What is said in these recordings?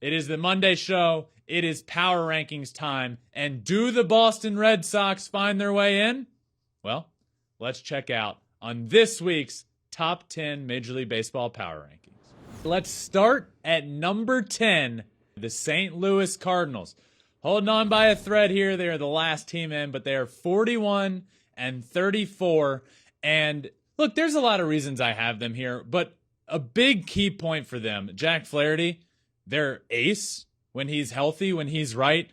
It is the Monday show. It is Power Rankings time. And do the Boston Red Sox find their way in? Well, let's check out on this week's Top 10 Major League Baseball Power Rankings. Let's start at number 10, the St. Louis Cardinals. Holding on by a thread here. They are the last team in, but they are 41-34. And look, there's a lot of reasons I have them here, but a big key point for them, Jack Flaherty, their ace, when he's healthy, when he's right,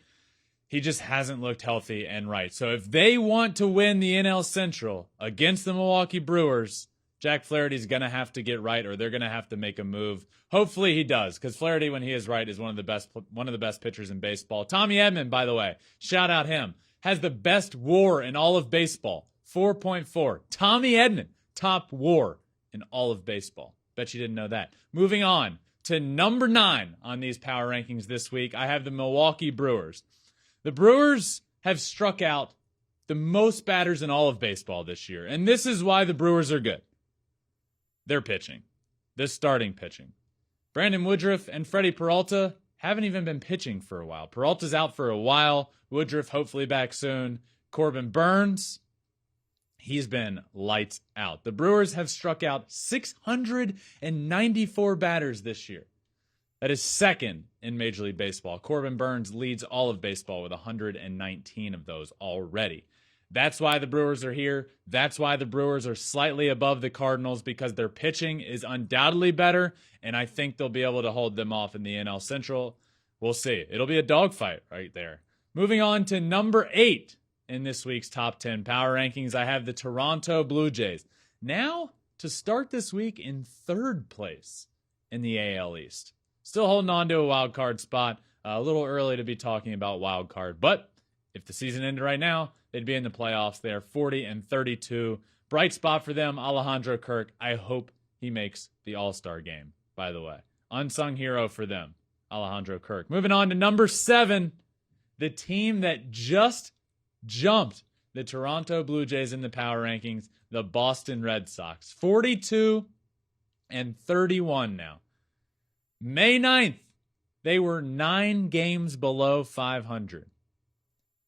he just hasn't looked healthy and right. So if they want to win the NL Central against the Milwaukee Brewers, Jack Flaherty's going to have to get right, or they're going to have to make a move. Hopefully he does, because Flaherty, when he is right, is one of the best pitchers in baseball. Tommy Edman, by the way, shout out him, has the best WAR in all of baseball, 4.4. Tommy Edman, top WAR in all of baseball. Bet you didn't know that. Moving on to number 9 on these power rankings this week, I have the Milwaukee Brewers. The Brewers have struck out the most batters in all of baseball this year, and this is why the Brewers are good. They're pitching. They're starting pitching. Brandon Woodruff and Freddie Peralta haven't even been pitching for a while. Peralta's out for a while. Woodruff hopefully back soon. Corbin Burns, he's been lights out. The Brewers have struck out 694 batters this year. That is second in Major League Baseball. Corbin Burns leads all of baseball with 119 of those already. That's why the Brewers are here. That's why the Brewers are slightly above the Cardinals, because their pitching is undoubtedly better, and I think they'll be able to hold them off in the NL Central. We'll see. It'll be a dogfight right there. Moving on to number 8 in this week's Top 10 Power Rankings, I have the Toronto Blue Jays. Now, to start this week in 3rd place in the AL East. Still holding on to a wild card spot. A little early to be talking about wild card, but if the season ended right now, they'd be in the playoffs. They are 40-32. Bright spot for them, Alejandro Kirk. I hope he makes the All-Star game, by the way. Unsung hero for them, Alejandro Kirk. Moving on to number 7, the team that just jumped the Toronto Blue Jays in the power rankings, the Boston Red Sox. 42-31 now. May 9th, they were 9 games below 500.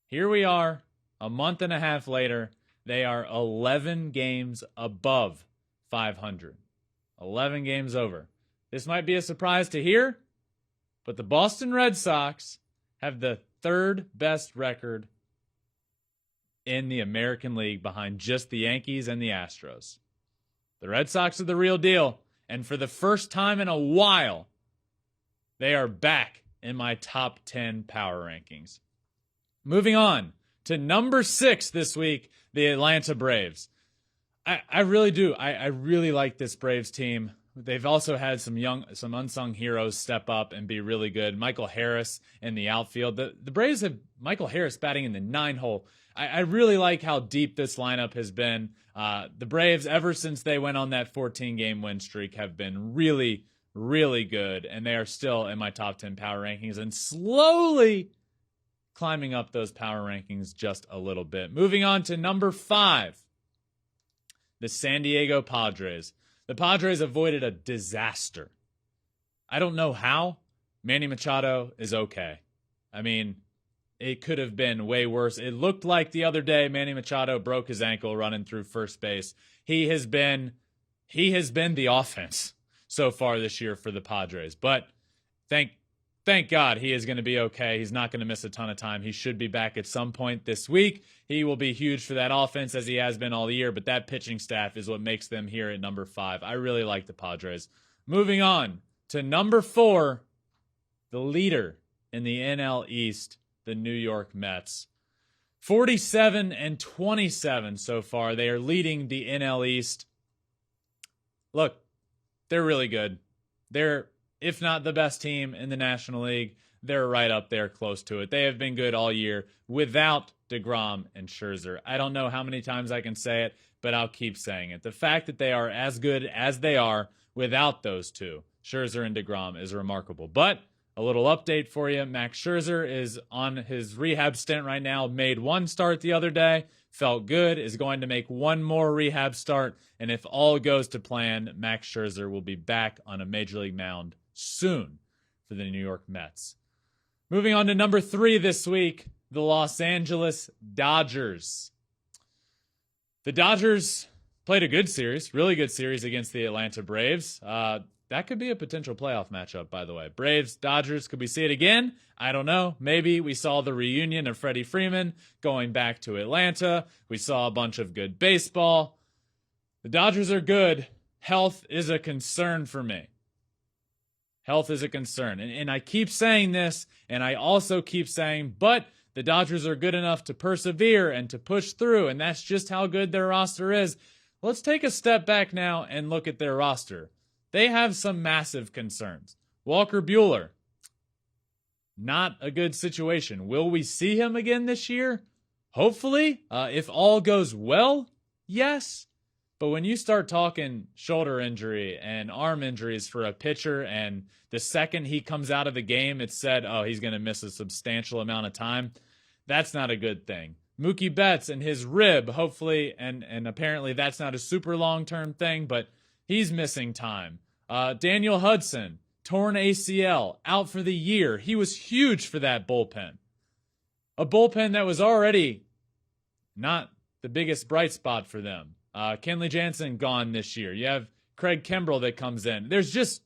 Here we are, a month and a half later, they are 11 games above 500. 11 games over. This might be a surprise to hear, but the Boston Red Sox have the 3rd best record in the American League behind just the Yankees and the Astros. The Red Sox are the real deal, and for the first time in a while, they are back in my top 10 power rankings. Moving on to number 6 this week, the Atlanta Braves. I really do. I really like this Braves team. They've also had some unsung heroes step up and be really good. Michael Harris in the outfield. The Braves have Michael Harris batting in the 9-hole. I really like how deep this lineup has been. The Braves, ever since they went on that 14-game win streak, have been really, really good, and they are still in my top 10 power rankings and slowly climbing up those power rankings just a little bit. Moving on to number 5, the San Diego Padres. The Padres avoided a disaster. I don't know how. Manny Machado is okay. I mean, it could have been way worse. It looked like the other day Manny Machado broke his ankle running through first base. He has been the offense so far this year for the Padres. But thank God he is going to be okay. He's not going to miss a ton of time. He should be back at some point this week. He will be huge for that offense, as he has been all year, but that pitching staff is what makes them here at number 5. I really like the Padres. Moving on to number 4, the leader in the NL East, the New York Mets. 47-27 so far. They are leading the NL East. Look, they're really good. They're, if not the best team in the National League, they're right up there close to it. They have been good all year without DeGrom and Scherzer. I don't know how many times I can say it, but I'll keep saying it. The fact that they are as good as they are without those two, Scherzer and DeGrom, is remarkable. But a little update for you. Max Scherzer is on his rehab stint right now, made one start the other day, felt good, is going to make one more rehab start, and if all goes to plan, Max Scherzer will be back on a Major League mound soon for the New York Mets. Moving on to number 3 this week, the Los Angeles Dodgers. The Dodgers played a good series, really good series against the Atlanta Braves. That could be a potential playoff matchup, by the way. Braves, Dodgers, could we see it again? I don't know. Maybe we saw the reunion of Freddie Freeman going back to Atlanta. We saw a bunch of good baseball. The Dodgers are good. Health is a concern for me. Health is a concern. And I keep saying this, and I also keep saying, but the Dodgers are good enough to persevere and to push through, and that's just how good their roster is. Let's take a step back now and look at their roster. They have some massive concerns. Walker Buehler, not a good situation. Will we see him again this year? Hopefully. If all goes well, yes. But when you start talking shoulder injury and arm injuries for a pitcher, and the second he comes out of the game, it's said, oh, he's going to miss a substantial amount of time, that's not a good thing. Mookie Betts and his rib, hopefully, and apparently that's not a super long-term thing, but he's missing time. Daniel Hudson, torn ACL, out for the year. He was huge for that bullpen. A bullpen that was already not the biggest bright spot for them. Kenley Jansen gone this year. You have Craig Kimbrell that comes in. There's just,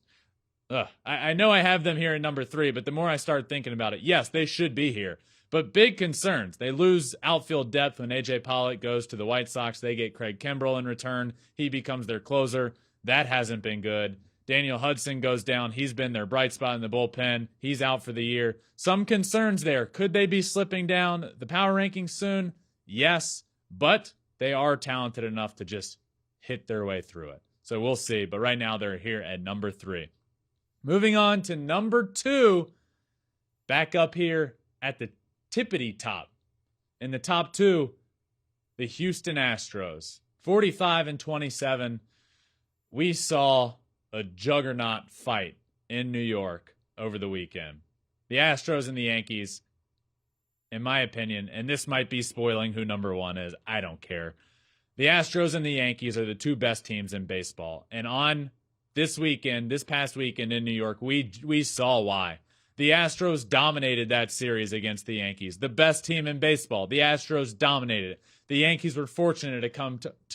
I know I have them here at number 3, but the more I start thinking about it, yes, they should be here. But big concerns. They lose outfield depth when A.J. Pollock goes to the White Sox. They get Craig Kimbrell in return. He becomes their closer. That hasn't been good. Daniel Hudson goes down. He's been their bright spot in the bullpen. He's out for the year. Some concerns there. Could they be slipping down the power rankings soon? Yes, but they are talented enough to just hit their way through it. So we'll see. But right now they're here at number 3. Moving on to number 2. Back up here at the tippity top. In the top 2, the Houston Astros. 45-27. We saw a juggernaut fight in New York over the weekend. The Astros and the Yankees, in my opinion, and this might be spoiling who number 1 is, I don't care. The Astros and the Yankees are the 2 best teams in baseball. And on this past weekend in New York, we saw why. The Astros dominated that series against the Yankees. The best team in baseball. The Astros dominated it. The Yankees were fortunate to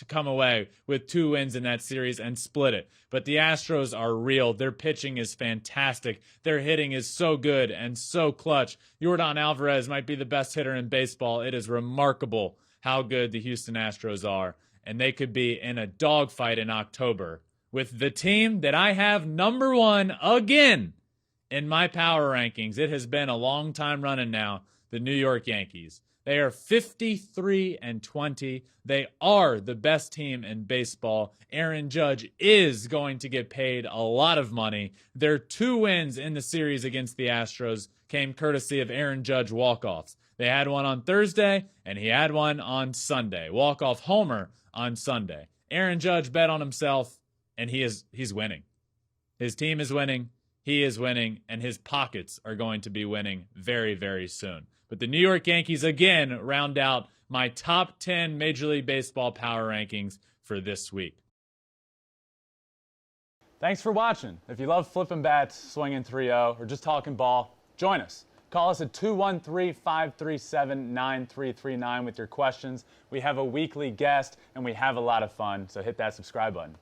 come away with 2 wins in that series and split it. But the Astros are real. Their pitching is fantastic. Their hitting is so good and so clutch. Yordan Alvarez might be the best hitter in baseball. It is remarkable how good the Houston Astros are. And they could be in a dogfight in October with the team that I have number 1 again in my power rankings. It has been a long time running now, the New York Yankees. They are 53-20. They are the best team in baseball. Aaron Judge is going to get paid a lot of money. Their 2 wins in the series against the Astros came courtesy of Aaron Judge walk-offs. They had one on Thursday, and he had one on Sunday. Walk-off homer on Sunday. Aaron Judge bet on himself, and he's winning. His team is winning. He is winning, and his pockets are going to be winning very, very soon. But the New York Yankees, again, round out my top 10 Major League Baseball power rankings for this week. Thanks for watching. If you love flipping bats, swinging 3-0, or just talking ball, join us. Call us at 213-537-9339 with your questions. We have a weekly guest, and we have a lot of fun, so hit that subscribe button.